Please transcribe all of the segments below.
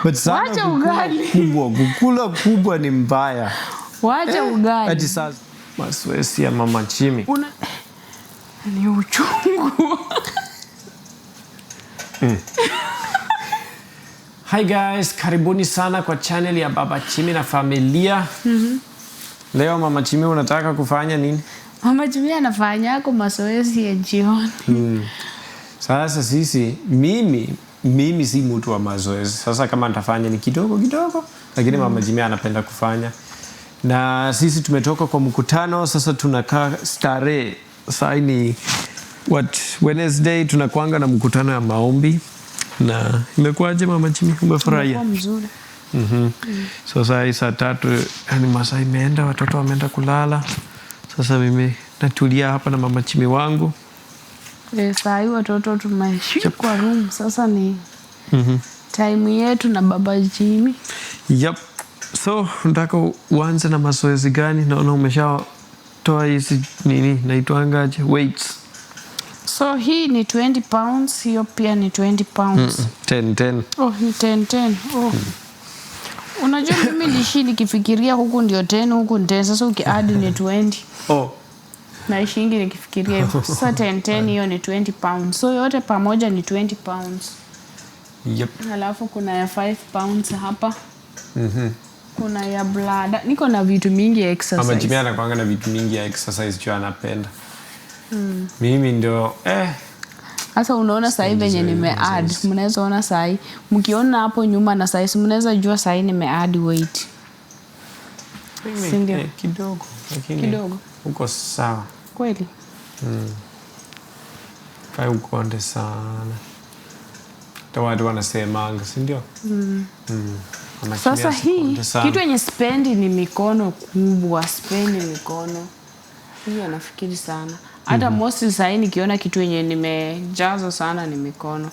Wacha ugali. Kukula kubwa ni mbaya. Wacha ugali. Hadi sasa mazoezi ya Mama Jimmy. Ni uchungu. Hi guys, karibuni sana kwa channel ya Baba Jimmy na familia. Leo Mama Jimmy unataka kufanya nini? Mama Jimmy anafanya mazoezi ya jioni. Sasa sisi mimi si mtu wa mazoezi. Sasa kama nitafanya ni kidogo lakini Mama Jimmy anapenda kufanya. Na sisi tumetoka kwa mkutano, sasa tunakaa starehe. Sasa ni Wednesday tunakuanga na mkutano ya maombi. Na imekuwaje Mama Jimmy? Umefurahia? Mzuri. So saa 3 yani masaa imeenda, watoto wameenda kulala. Sasa mimi natulia hapa na Mama Jimmy wangu. Saa hii watoto tumeshika kwa room. Sasa ni time yetu na Baba Jimmy. Yep. So nataka uanze na mazoezi gani? Naona umeshatoa hizi nini naitwangaje? Weights. So hii ni 20 pounds, hiyo pia ni 20 pounds. 10. Oh, ni 10. Oh. Unajua mimi nilishi nikifikiria huku ndio 10, huku ni 10. Sasa ukiadd ni 20. Oh. Naishingi nikifikiria hivyo. Sasa 10 hiyo ni 20 pounds. So yote pamoja ni 20 pounds. Yep. Halafu kuna ya 5 pounds hapa. Kuna ya bladder. Niko na vitu mingi ya exercise. Mama Jimmy anakuanga na vitu mingi ya exercise juu anapenda. Mimi ndio Sasa unaona sasa hivi venye nimeadd. Mnaweza ona sasa hivi. Mkiona hapo nyuma na sasa mnaweza jua sasa hivi nimeadd weight. Sindio? Kidogo. Lakini kidogo. uko sawa. Kweli? Kai ukonde sana. Watu wanasemanga, si ndio? Sasa hii kitu yenye spendi ni mikono kubwa, spendi mikono. Hiyo nafikiri sana. Hata mostly sasa nikiona kitu yenye nimejaza sana ni mikono.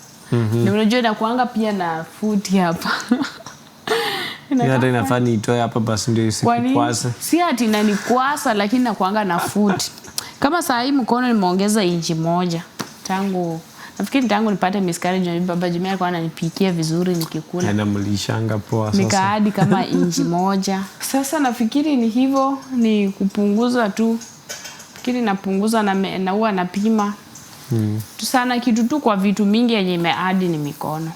Na unajua inakuanga pia na foot hapa. Hata inafaa nitoe hapa basi ndio isikukwase. Si ati inanikwasa lakini nakuanga na foot. Kama saa hii mkono nimeongeza inchi 1 nafikiri tangu nipate miscarriage na Baba Jimmy alikuwa ananipikia vizuri nikikula. Na mlishanga poa sasa. Nikaadi kama inchi 1. Sasa nafikiri ni hivyo, ni kupunguza tu. Nafikiri napunguza na huwa napima. Sana kitu tu kwa vitu mingi yenye imeadi ni mikono.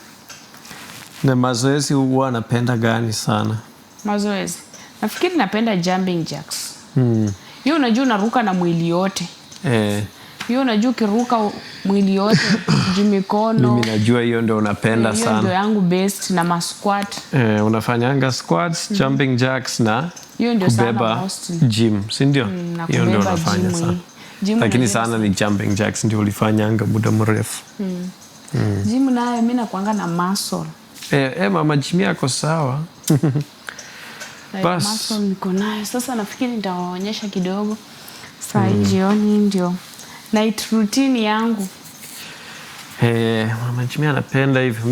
Na mazoezi huwa napenda gani sana? Mazoezi. Nafikiri napenda jumping jacks. Hiyo unajua unaruka na mwili yote. Hiyo unajua ukiruka mwili yote juu mikono. Mimi najua hiyo ndio unapenda sana. Hiyo ndio yangu best na ma squat. Unafanyanga squats, jumping jacks na hiyo ndio kubeba gym, si ndio? Hiyo ndio unafanya sana. Lakini sana ni jumping jacks ndio ulifanyanga muda mrefu. Gym nayo mimi nakuanga na muscle. Mama Jimmy yako sawa. Bas. Muscle niko nayo. Sasa nafikiri nitawaonyesha kidogo. Saa jioni ndio night routine yangu. Mama Jimmy anapenda hivyo.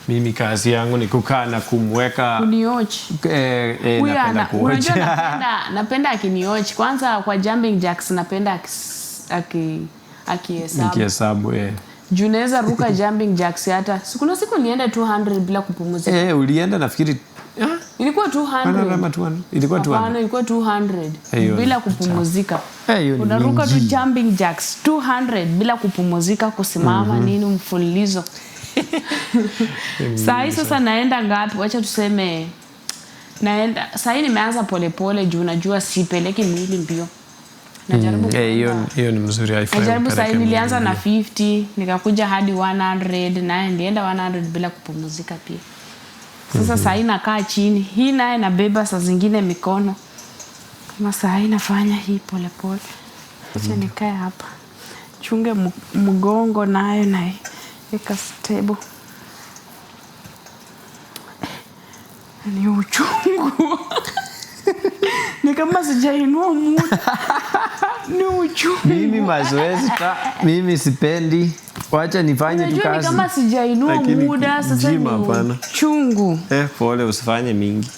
Mimi kazi yangu ni kukaa na kumweka kuniochi. Napenda kuochi. Unajua napenda akiniochi. Kwanza kwa jumping jacks napenda akihesabu. Juu naweza ruka jumping jacks hata. Kuna siku nienda 200 bila kupumzika. Ulienda nafikiri ilikuwa 200. Ilikuwa 200. Hapana, ilikuwa 200 bila kupumzika. Unaruka tu jumping jacks 200 bila kupumzika, kusimama nini mfululizo. Sasa naenda ngapi? Wacha tuseme naenda sasa nimeanza polepole juu najua sipeleki mwili mbio. Najaribu hiyo ni mzuri haifai. Najaribu sasa nilianza na 50 nikakuja hadi 100 na nilienda 100 bila kupumzika pia. Sasa sasa nakaa chini. Hii naye nabeba saa zingine mikono. Kama sasa nafanya hii polepole. Acha nikae hapa. Chunge mgongo nayo na weka stable. Ni uchungu. Ni kama sijainua muda. Ni uchungu. Mimi mazoezi mimi sipendi. Wacha nifanye tu kazi. Ni kama sijainua muda sasa ni uchungu. Pole usifanye mingi.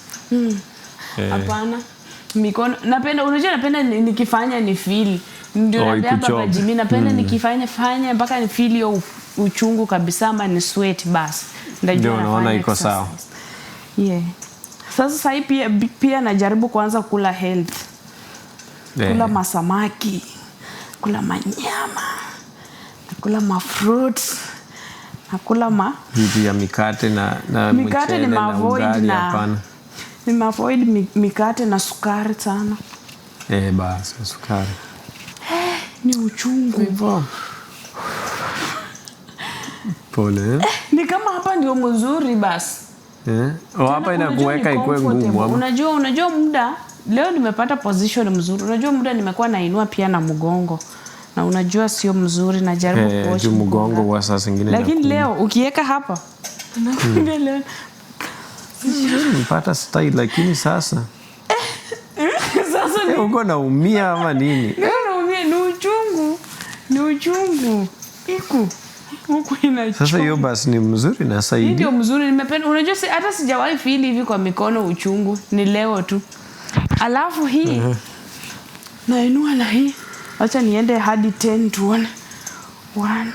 Hapana. Mikono napenda nikifanya ni feel. Ndio naambia Baba Jimmy napenda nikifanya mpaka ni feel hiyo uchungu kabisa ama ni sweat basi. ndio naona iko sawa. Yeah. Sasa sasa pia najaribu kuanza kula health. Kula masamaki, kula manyama, kula fruits, kula vitu ya mikate na mikate ni avoid na ni avoid mikate na sukari sana. Basi sukari. Ni uchungu hivyo. Pole. Ni kama hapa ndio mzuri basi. Hapa inakuweka ikuwe ngumu. Unajua muda leo nimepata position mzuri. Unajua muda nimekuwa nainua pia na mgongo. Na unajua sio mzuri, najaribu kuosha mgongo wa saa zingine. Lakini leo ukiweka hapa unakuja leo. Nipata style lakini sasa sasa uko naumia ama nini? Naumia, ni uchungu. Huku inachoma. Sasa hiyo basi ni mzuri na saidi. Ndio mzuri, nimependa. Unajua hata sijawahi feel hivi kwa mikono uchungu, ni leo tu. Alafu hii nainua na hii. Acha niende hadi 10 tuone. 1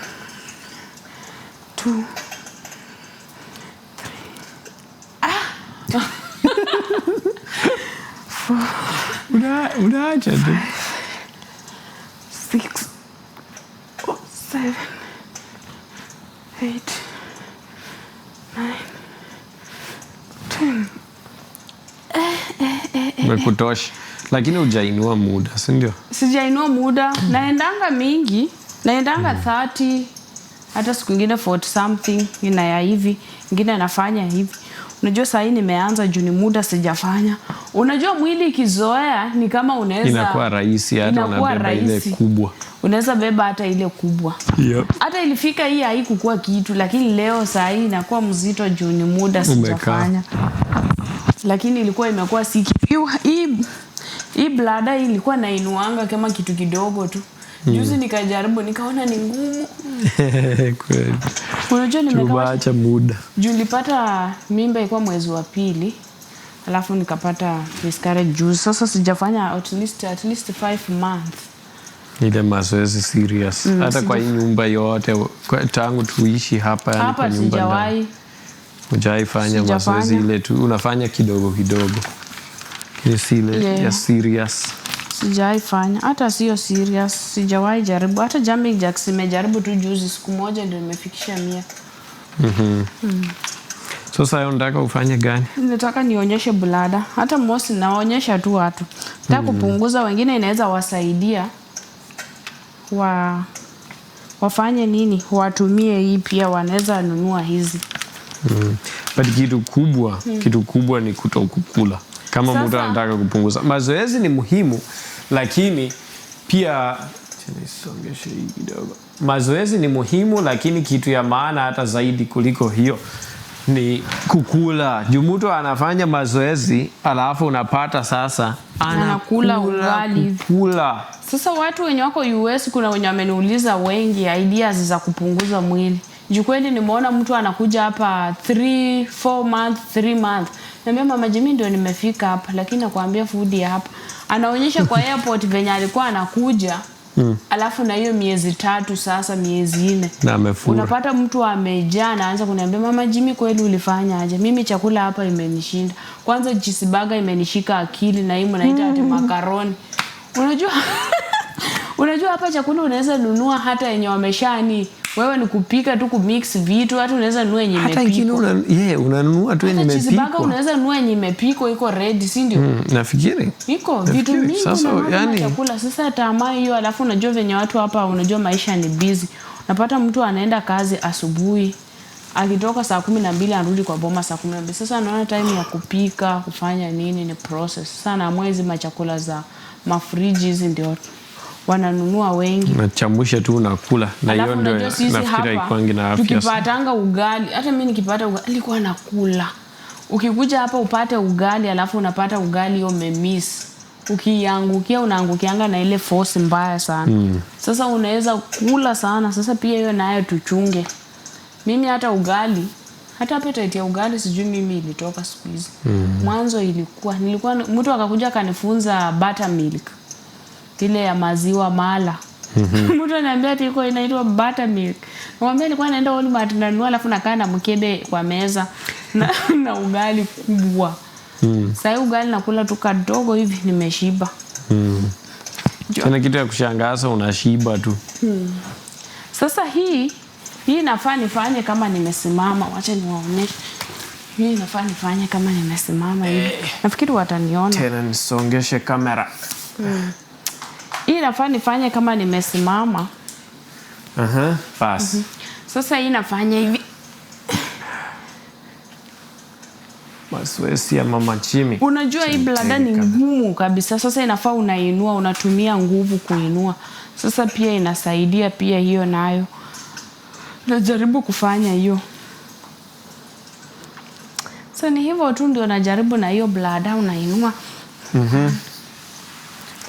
2 3 Unaacha tu. 6 7 8 9 10. Umekutosha. Lakini hujainua muda, si ndio? Sijainua muda. Naendanga mingi. Naendanga 30. Hata siku nyingine 40 something. Ina ya hivi. Nyingine nafanya hivi. Unajua saa hii nimeanza juu ni muda sijafanya. Unajua mwili ikizoea ni kama unaweza. Inakuwa rahisi hata unabeba ile kubwa. Unaweza beba hata ile kubwa. Yep. Hata ilifika hii haikuwa kitu, lakini leo saa hii inakuwa mzito juu ni muda sijafanya. Lakini ilikuwa imekuwa siki. Hii blada hii ilikuwa nainuanga kama kitu kidogo tu. Juzi nikajaribu nikaona ni ngumu. Kweli. Unajua nimekaacha muda. Juu nilipata mimba ilikuwa mwezi wa 2. Alafu nikapata miscarriage juzi. Sasa sijafanya at least 5 months. Ile mazoezi serious. Hata kwa hii nyumba yote tangu tuishi hapa yani kwa nyumba sijawahi. Hujaifanya mazoezi ile tu unafanya kidogo kidogo. Ile ya serious. Sijaifanya. Hata sio serious. Sijawahi jaribu. Hata jumping jacks nimejaribu tu juzi siku moja ndio nimefikisha 100. Sasa unataka ufanye gani? Nataka nionyeshe blada. Hata mosi naonyesha tu watu. Nataka kupunguza, wengine inaweza wasaidia wafanye nini? Watumie hii pia, wanaweza nunua hizi. But kitu kubwa ni kutokukula. Kama mtu anataka kupunguza. Mazoezi ni muhimu, lakini pia nisongeshe hii kidogo. Mazoezi ni muhimu, lakini kitu ya maana hata zaidi kuliko hiyo ni kukula. Juu mtu anafanya mazoezi alafu unapata sasa anakula ugali. Sasa watu wenye wako US kuna wenye wameniuliza wengi ideas za kupunguza mwili. Juu kweli nimeona mtu anakuja hapa 4 months, 3 months. Niambia mama Jimmy ndio nimefika hapa, lakini nakwambia food ya hapa. Anaonyesha kwa airport venye alikuwa anakuja. Alafu na hiyo miezi 3 sasa miezi 4. Na amefura. Unapata mtu amejaa anaanza kuniambia mama Jimmy kweli ulifanya aje? Mimi chakula hapa imenishinda. Kwanza cheeseburger imenishika akili na hii mnaita ati macaroni. Unajua hapa chakula unaweza nunua hata yenye wameshani. Wewe ni kupika tu kumix vitu, hata unaweza nunua yenye imepikwa. Hata ingine unanunua tu yenye imepikwa. Cheeseburger unaweza nunua yenye imepikwa iko ready, si ndio? Nafikiri. Iko vitu mingi na chakula. Sasa tamaa hiyo, alafu unajua venye watu hapa unajua maisha ni busy. Unapata mtu anaenda kazi asubuhi. Akitoka saa 12 anarudi kwa boma saa 12. Sasa anaona time ya kupika, kufanya nini ni process. Sana mwezi machakula za mafriji hizi ndio wananunua wengi. Nachamusha tu unakula na hiyo ndio nafikiri ikwangi na afya. Tukipatanga ugali, hata mimi nikipata ugali nilikuwa nakula. Ukikuja hapa upate ugali alafu unapata ugali hiyo umemiss. Ukiangukia unaangukianga na ile force mbaya sana. Sasa unaweza kula sana. Sasa pia hiyo nayo tuchunge. Mimi hata ugali, hata appetite ya ugali sijui mimi ilitoka siku hizi. Mwanzo nilikuwa mtu akakuja akanifunza buttermilk. Ile ya maziwa mala. Mtu ananiambia ati iko inaitwa buttermilk. Mwambie nilikuwa naenda Walmart nanunua alafu nakaa na mkebe kwa meza na ugali kubwa. Sasa ugali nakula tu kadogo hivi nimeshiba. Tena kitu ya kushangaza unashiba tu. Sasa hii nafaa nifanye kama nimesimama. Wacha niwaonyeshe. Hii nafaa nifanye kama nimesimama hivi. Nafikiri wataniona. Tena nisongeshe kamera. Hii nafaa nifanye kama nimesimama. Basi. Sasa hii nafanya hivi. Mazoezi ya Mama Jimmy. Unajua hii blada ni ngumu kabisa. Sasa inafaa unainua, unatumia nguvu kuinua. Sasa pia inasaidia pia hiyo nayo. Najaribu kufanya hiyo. Sasa ni hivyo tu ndio najaribu na hiyo blada unainua.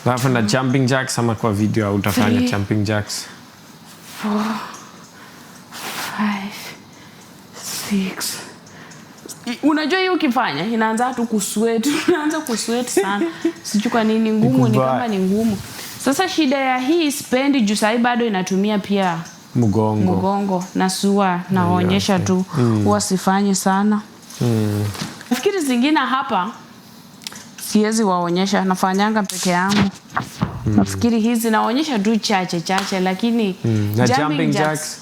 Alafu na jumping jacks ama kwa video au utafanya jumping jacks? 4 5 6. Unajua hiyo ukifanya inaanza tu kusweat. Unaanza kusweat sana. Sijui kwa nini ngumu, ni kama ni ngumu. Sasa shida ya hii spendi juu sasa bado inatumia pia mgongo na sua naonyesha tu. Huwa sifanyi sana. Nafikiri zingine hapa siwezi waonyesha, nafanyanga peke yangu. Nafikiri hizi naonyesha tu chache lakini na jumping jacks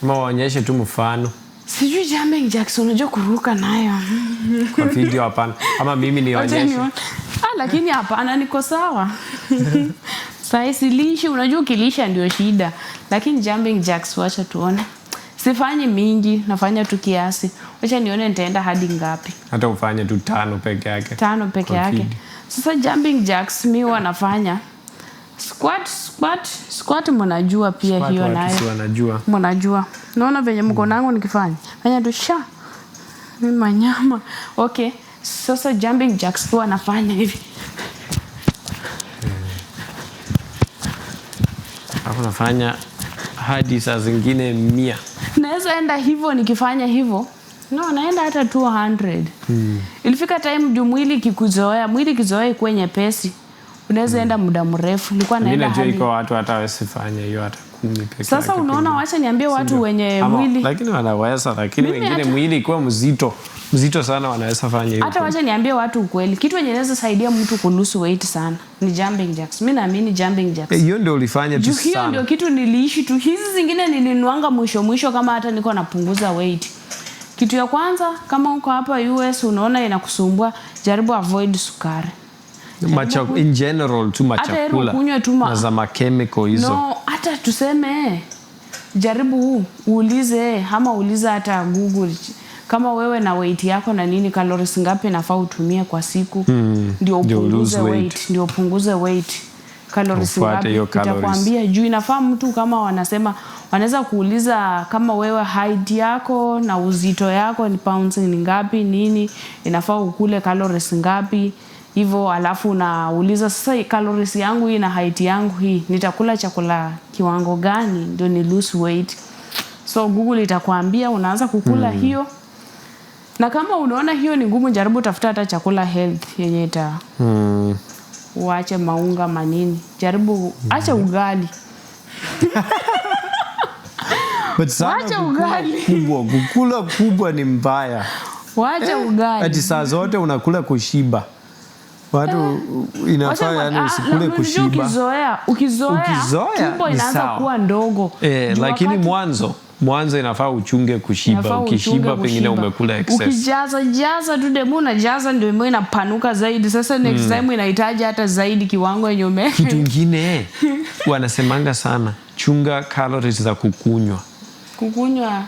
waonyeshe tu mfano. Sijui jumping jacks unajua kuruka nayo. Kwa video hapana. Ama mimi nionyeshe. Lakini hapana, niko sawa. Sasa silishi, unajua ukilisha ndio shida. Lakini jumping jacks wacha tuone. Sifanyi mingi, nafanya tu kiasi. Wacha nione nitaenda hadi ngapi. Hata ufanye tu 5 peke yake. 5 peke yake. Sasa jumping jacks mimi wanafanya squat mnajua pia squat hiyo nayo. Mnajua. Naona venye mkono wangu nikifanya. Fanya tu sha. Mimi manyama. Okay. Sasa jumping jacks wanafanya hivi. Hapo nafanya hadi saa zingine 100. Naweza enda hivyo nikifanya hivyo. No, naenda hata 200. Ilifika time juu mwili kizoea ikuwe nyepesi. Unaweza enda muda mrefu. Nilikuwa naenda hadi. Mimi najua iko watu hata wasifanye hiyo hata 10 peke yake. Sasa unaona, wacha niambie watu wenye mwili. Lakini wanaweza, lakini wengine mwili ikuwa mzito sana wanaweza fanya hiyo. Hata wacha niambie watu ukweli. Kitu yenye inaweza saidia mtu kulusu weight sana ni jumping jacks. Mimi naamini jumping jacks. Hiyo ndio ulifanya tu sana. Hiyo ndio kitu niliishi tu. Hizi zingine nilinuanga mwisho kama hata niko napunguza weight. Kitu ya kwanza, kama uko hapa US unaona inakusumbua, jaribu avoid sukari. In general tu machakula na za makemiko hizo. No, hata tuseme jaribu uulize ama uliza hata Google kama wewe na weight yako na nini, calories ngapi nafaa utumie kwa siku ndio upunguze weight. Calories ngapi itakwambia juu. Inafaa mtu kama wanaweza kuuliza kama wewe height yako na uzito yako ni pounds ni ngapi nini, inafaa ukule calories ngapi hivyo, alafu unauliza sasa calories yangu hii na height yangu hii nitakula chakula kiwango gani ndio ni lose weight. So Google itakwambia unaanza kukula hiyo. Na kama unaona hiyo ni ngumu, jaribu tafuta hata chakula health yenye uache maunga manini. Jaribu acha ugali. Wacha ugali. Kukula kubwa ni mbaya. Wacha ugali. Ati saa zote unakula kushiba. Watu inafaa yani usikule kushiba. Ukizoea tumbo inaanza kuwa ndogo. Lakini mwanzo inafaa uchunge kushiba. Ukishiba pengine umekula excess. Ukijaza tu demu unajaza ndio moyo inapanuka zaidi. Sasa next time inahitaji hata zaidi kiwango yenye ume. Kitu kingine wanasemanga sana, chunga calories za kukunywa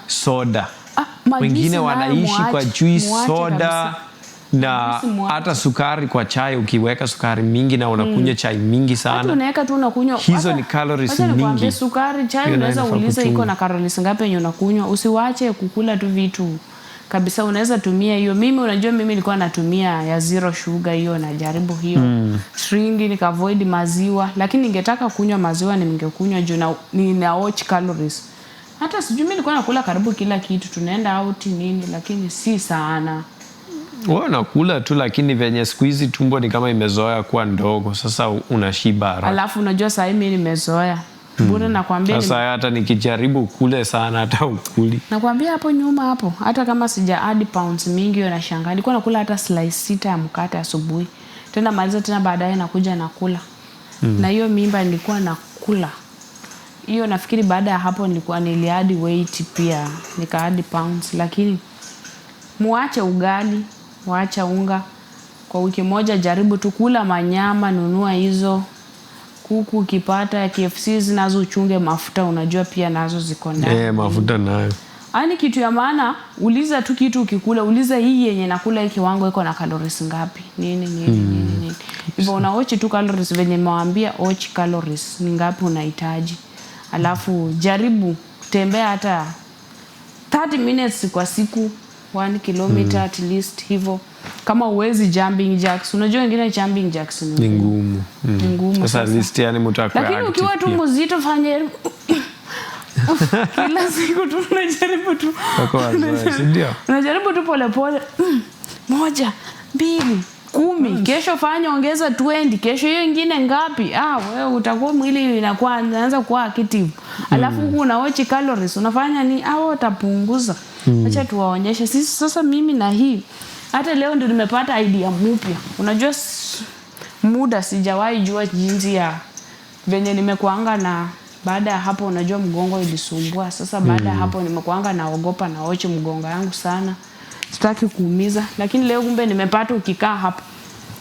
soda. Wengine wanaishi kwa juice, soda na hata sukari kwa chai. Ukiweka sukari mingi na unakunywa chai mingi sana, hata unaweka tu unakunywa, hizo ni calories mingi. Sukari chai unaweza uliza iko na calories ngapi yenye unakunywa. Usiwache kukula tu vitu kabisa, unaweza tumia hiyo. Unajua mimi nilikuwa natumia ya zero sugar hiyo, na jaribu hiyo stringi nika avoid maziwa, lakini ningetaka kunywa maziwa ningekunywa juu na nina watch calories. Hata sijui mimi nilikuwa nakula karibu kila kitu, tunaenda out nini, lakini si sana. Wewe unakula tu, lakini venye siku hizi tumbo ni kama imezoea kuwa ndogo, sasa unashiba haraka. Alafu unajua sasa mimi nimezoea. Bure nakwambia. Sasa hata nikijaribu kule sana hata ukuli. Nakwambia hapo nyuma hapo, hata kama sija add pounds mingi yo nashangaa. Nilikuwa nakula hata slice 6 ya mkate asubuhi. Tena maliza tena baadaye nakuja nakula. Na hiyo mimba nilikuwa nakula. Hiyo nafikiri baada ya hapo nilikuwa niliadi weight pia, nikaadi pounds, lakini muache ugali, muache unga. Kwa wiki moja jaribu tu kula manyama, nunua hizo. Kuku ukipata ya KFC zinazo uchunge mafuta, unajua pia nazo ziko ndani. Mafuta nayo. Ani kitu ya maana, uliza tu kitu ukikula, uliza hii yenye nakula hii kiwango iko na calories ngapi? Nini. Hivyo unaochi tu calories venye nimewaambia, ochi calories ni ngapi unahitaji. Alafu jaribu kutembea hata 30 minutes kwa siku, 1 kilometer at least hivyo. Kama uwezi jumping jacks, unajua wengine jumping jacks ni ngumu. Sasa at least yani mtakuwa. Lakini ukiwa tu mzito fanye kila siku tu unajaribu tu. Unajaribu tu pole pole. 1, 2, 10. Kesho fanya ongeza 20. Kesho hiyo nyingine ngapi? Wewe utakuwa mwili inaanza kuwa active. Alafu huku unaochi calories. Unafanya ni utapunguza. Acha tuwaonyeshe sisi sasa mimi na hii. Hata leo ndio nimepata idea mpya. Unajua muda sijawahi jua jinsi ya venye nimekuanga na baada ya hapo unajua mgongo ilisumbua. Sasa baada ya hapo nimekuanga naogopa naoche mgongo yangu sana. Sitaki kuumiza, lakini leo kumbe nimepata ukikaa hapo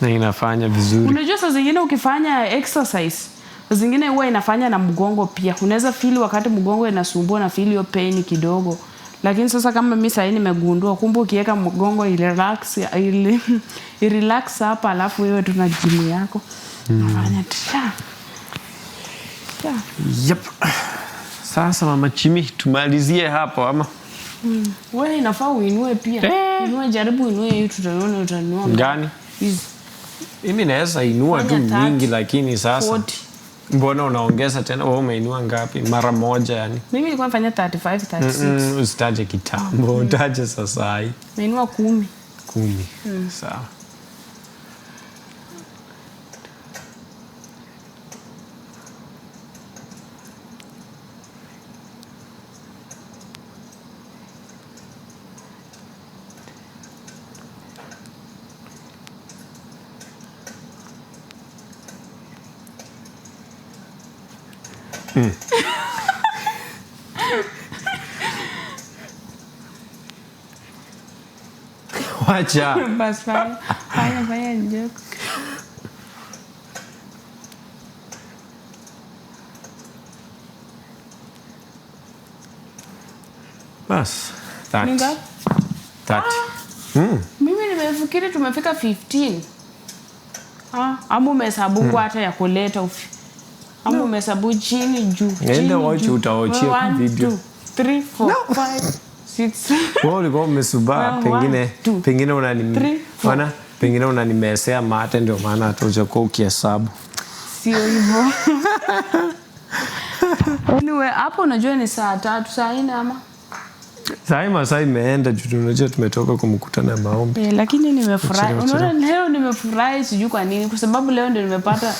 na inafanya vizuri. Unajua saa zingine ukifanya exercise, saa zingine huwa inafanya na mgongo pia. Unaweza feel wakati mgongo inasumbua na feel hiyo pain kidogo. Lakini sasa kama mimi sasa nimegundua kumbe ukiweka mgongo relax hapa alafu wewe tuna gym yako. Unafanya tisha. Yep. Sasa mama Chimi tumalizie hapo ama? Wewe inafaa uinue pia. Inua jaribu inue hiyo utanunua. Gani? Mimi naweza inua tu mingi lakini sasa 40. Mbona unaongeza tena? Wewe umeinua ngapi? Mara moja yani. Mimi nilikuwa nafanya 35, 36. Usitaje kitambo, utaje sasa hii. Nainua 10. 10. Sawa. Wacha. Bas fanya joke. Bas. 30. Mimi nimefikiri tumefika 15. Amu umehesabu hata ya kuleta amu umehesabu chini juu. Nenda wachi utaochia video. 1, 2, 3, 4, 5, 6. Wewe ulikuwa umesubaa pengine unanimesea mate ndio maana hata ujakuwa ukihesabu. Sio hivyo. Anyway, hapo unajua ni saa 3, saa 4 ama? Saa imeenda juu unajua tumetoka kumkutana maombi. Lakini nimefurahi. Unaona leo nimefurahi sijui kwa nini kwa sababu leo ndio nimepata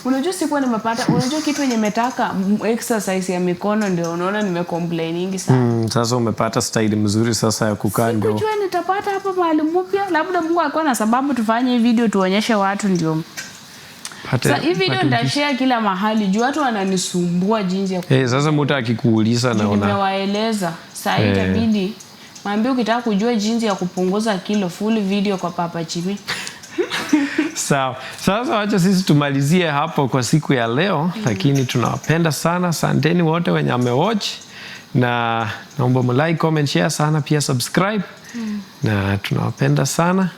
unajua kitu yenye nimetaka exercise ya mikono ndio unaona nimecomplainingi sana. Sasa umepata style mzuri sasa ya kukaa ndio. Sikujua nitapata hapa mahali mpya labda Mungu alikuwa na sababu tufanye hii video tuonyeshe watu ndio. Sasa hii video ndashare kila mahali juu watu wananisumbua jinsi ya sasa mtu akikuuliza naona. Nimewaeleza. Sasa itabidi mwambie ukitaka kujua jinsi ya kupunguza kilo full video kwa Papa Chimi. Sawa. Sasa acha sisi tumalizie hapo kwa siku ya leo, lakini tunawapenda sana. Asanteni wote wenye amewatch na naomba mlike, comment, share sana pia subscribe. Na tunawapenda sana.